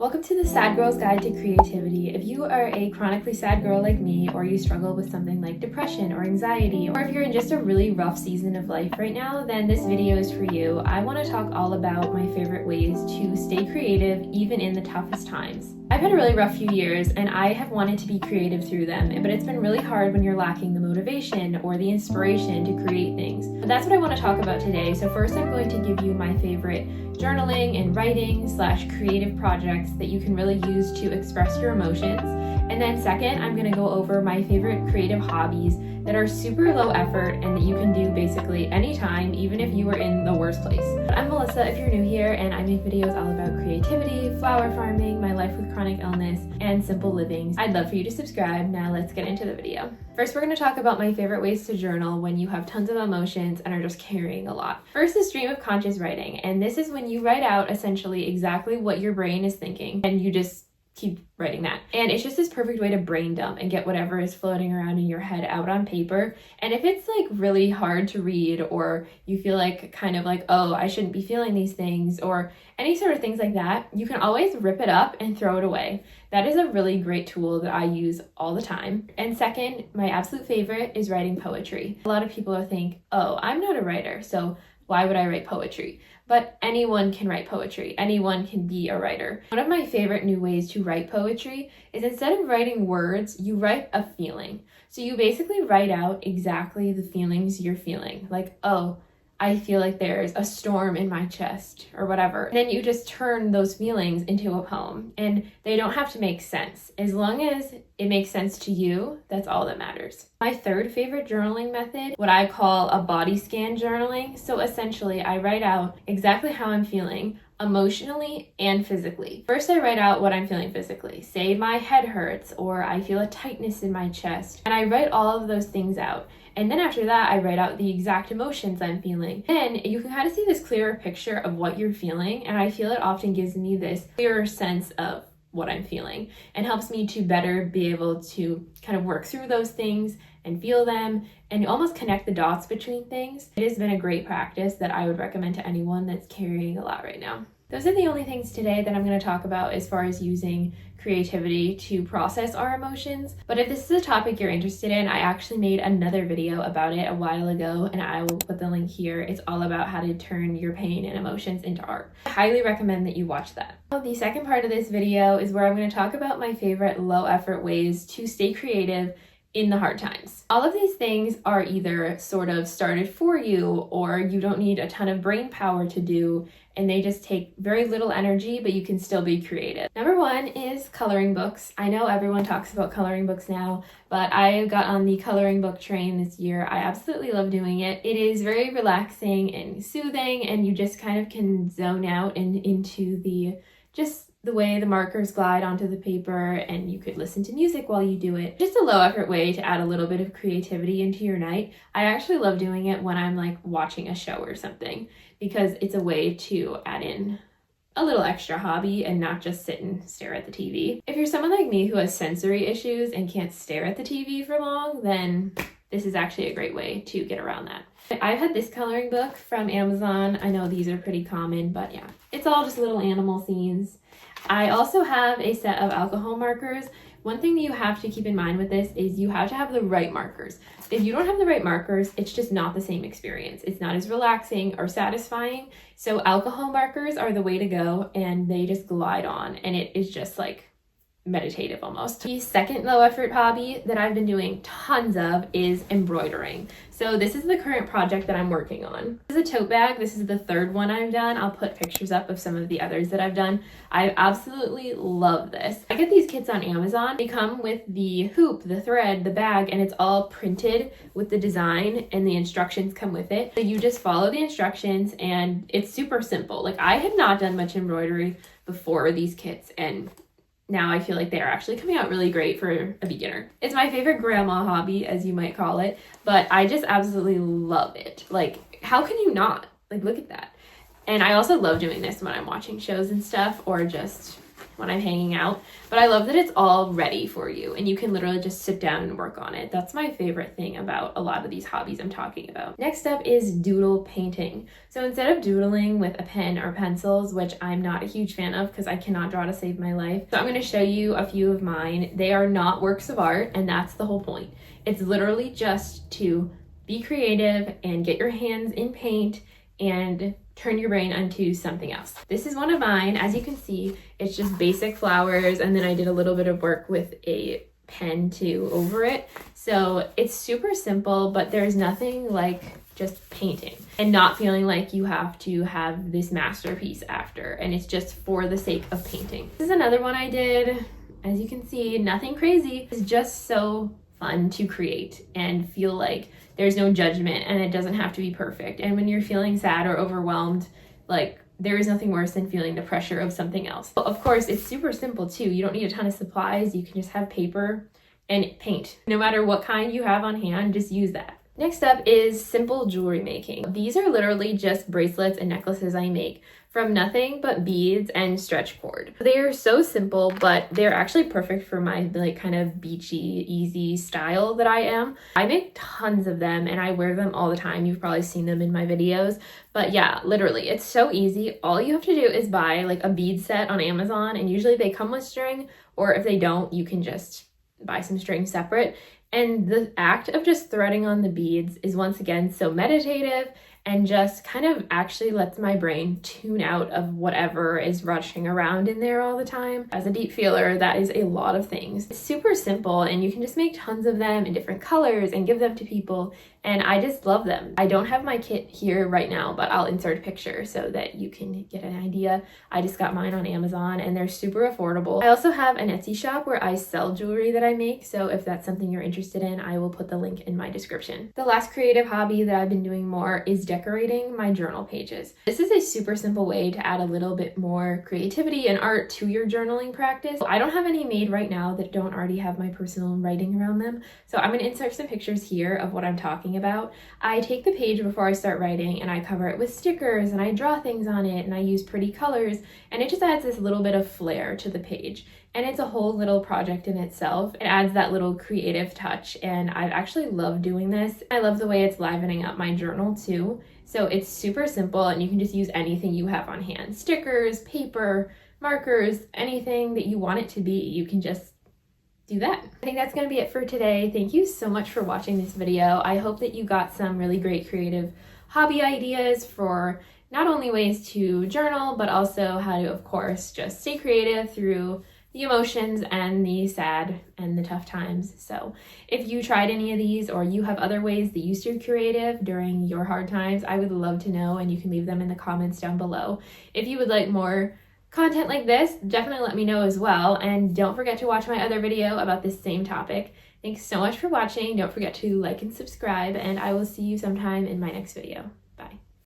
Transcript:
Welcome to the Sad Girl's Guide to Creativity. If you are a chronically sad girl like me, or you struggle with something like depression or anxiety, or if you're in just a really rough season of life right now, then this video is for you. I want to talk all about my favorite ways to stay creative even in the toughest times. I've had a really rough few years and I have wanted to be creative through them, but it's been really hard when you're lacking the motivation or the inspiration to create things. But that's what I want to talk about today. So first I'm going to give you my favorite journaling and writing / creative projects that you can really use to express your emotions. And then second, I'm going to go over my favorite creative hobbies that are super low effort and that you can do basically anytime, even if you were in the worst place. I'm Melissa if you're new here, and I make videos all about creativity, flower farming, my life with chronic illness, and simple living. I'd love for you to subscribe. Now let's get into the video. First, we're going to talk about my favorite ways to journal when you have tons of emotions and are just carrying a lot. First is stream of conscious writing, and this is when you write out essentially exactly what your brain is thinking, and you just keep writing that. And it's just this perfect way to brain dump and get whatever is floating around in your head out on paper. And if it's like really hard to read, or you feel like kind of like, oh, I shouldn't be feeling these things, or any sort of things like that, you can always rip it up and throw it away. That is a really great tool that I use all the time. And second, my absolute favorite is writing poetry. A lot of people think, oh, I'm not a writer, so why would I write poetry? But anyone can write poetry. Anyone can be a writer. One of my favorite new ways to write poetry is instead of writing words, you write a feeling. So you basically write out exactly the feelings you're feeling. Like, oh, I feel like there's a storm in my chest or whatever. And then you just turn those feelings into a poem, and they don't have to make sense. As long as it makes sense to you, that's all that matters. My third favorite journaling method, what I call a body scan journaling. So essentially I write out exactly how I'm feeling emotionally and physically. First, I write out what I'm feeling physically. Say my head hurts, or I feel a tightness in my chest, and I write all of those things out. And then after that, I write out the exact emotions I'm feeling. Then you can kind of see this clearer picture of what you're feeling, and I feel it often gives me this clearer sense of what I'm feeling and helps me to better be able to kind of work through those things and feel them and almost connect the dots between things. It has been a great practice that I would recommend to anyone that's carrying a lot right now. Those are the only things today that I'm going to talk about as far as using creativity to process our emotions. But if this is a topic you're interested in, I actually made another video about it a while ago, and I will put the link here. It's all about how to turn your pain and emotions into art. I highly recommend that you watch that. The second part of this video is where I'm going to talk about my favorite low effort ways to stay creative in the hard times. All of these things are either sort of started for you, or you don't need a ton of brain power to do, and they just take very little energy, but you can still be creative. Number one is coloring books. I know everyone talks about coloring books now, but I got on the coloring book train this year. I absolutely love doing it. It is very relaxing and soothing, and you just kind of can zone out and into the way the markers glide onto the paper, and you could listen to music while you do it. Just a low effort way to add a little bit of creativity into your night. I actually love doing it when I'm like watching a show or something, because it's a way to add in a little extra hobby and not just sit and stare at the TV. If you're someone like me who has sensory issues and can't stare at the TV for long, then this is actually a great way to get around that. I've had this coloring book from Amazon. I know these are pretty common, but yeah, it's all just little animal scenes. I also have a set of alcohol markers. One thing that you have to keep in mind with this is you have to have the right markers. If you don't have the right markers, it's just not the same experience. It's not as relaxing or satisfying. So alcohol markers are the way to go, and they just glide on, and it is just like meditative almost. The second low effort hobby that I've been doing tons of is embroidering. So this is the current project that I'm working on. This is a tote bag. This is the third one I've done. I'll put pictures up of some of the others that I've done. I absolutely love this. I get these kits on Amazon. They come with the hoop, the thread, the bag, and it's all printed with the design, and the instructions come with it. So you just follow the instructions, and it's super simple. Like, I had not done much embroidery before these kits, and now I feel like they are actually coming out really great for a beginner. It's my favorite grandma hobby, as you might call it, but I just absolutely love it. Like, how can you not? Like, look at that. And I also love doing this when I'm watching shows and stuff, or just when I'm hanging out. But I love that it's all ready for you and you can literally just sit down and work on it. That's my favorite thing about a lot of these hobbies I'm talking about. Next up is doodle painting. So instead of doodling with a pen or pencils, which I'm not a huge fan of because I cannot draw to save my life, so I'm going to show you a few of mine. They are not works of art, and that's the whole point. It's literally just to be creative and get your hands in paint and turn your brain onto something else. This is one of mine. As you can see, it's just basic flowers, and then I did a little bit of work with a pen too over it. So it's super simple, but there's nothing like just painting and not feeling like you have to have this masterpiece after, and it's just for the sake of painting. This is another one I did. As you can see, nothing crazy. It's just so fun to create and feel like there's no judgment and it doesn't have to be perfect. And when you're feeling sad or overwhelmed, like there is nothing worse than feeling the pressure of something else. But of course, it's super simple too. You don't need a ton of supplies. You can just have paper and paint. No matter what kind you have on hand, just use that. Next up is simple jewelry making. These are literally just bracelets and necklaces I make from nothing but beads and stretch cord. They are so simple, but they're actually perfect for my like kind of beachy, easy style that I am. I make tons of them and I wear them all the time. You've probably seen them in my videos. But yeah, literally, it's so easy. All you have to do is buy like a bead set on Amazon, and usually they come with string, or if they don't, you can just buy some string separate. And the act of just threading on the beads is once again so meditative and just kind of actually lets my brain tune out of whatever is rushing around in there all the time. As a deep feeler, that is a lot of things. It's super simple and you can just make tons of them in different colors and give them to people, and I just love them. I don't have my kit here right now, but I'll insert a picture so that you can get an idea. I just got mine on Amazon and they're super affordable. I also have an Etsy shop where I sell jewelry that I make, so if that's something you're interested in, I will put the link in my description. The last creative hobby that I've been doing more is decorating my journal pages. This is a super simple way to add a little bit more creativity and art to your journaling practice. I don't have any made right now that don't already have my personal writing around them, so I'm going to insert some pictures here of what I'm talking about. I take the page before I start writing and I cover it with stickers and I draw things on it and I use pretty colors, and it just adds this little bit of flair to the page. And it's a whole little project in itself. It adds that little creative touch, and I've actually loved doing this. I love the way it's livening up my journal too. So it's super simple and you can just use anything you have on hand. Stickers, paper, markers, anything that you want it to be, you can just do that. I think that's going to be it for today. Thank you so much for watching this video. I hope that you got some really great creative hobby ideas for not only ways to journal, but also how to, of course, just stay creative through the emotions and the sad and the tough times. So if you tried any of these or you have other ways that you stay creative during your hard times, I would love to know, and you can leave them in the comments down below. If you would like more content like this, definitely let me know as well. And don't forget to watch my other video about this same topic. Thanks so much for watching. Don't forget to like and subscribe, and I will see you sometime in my next video.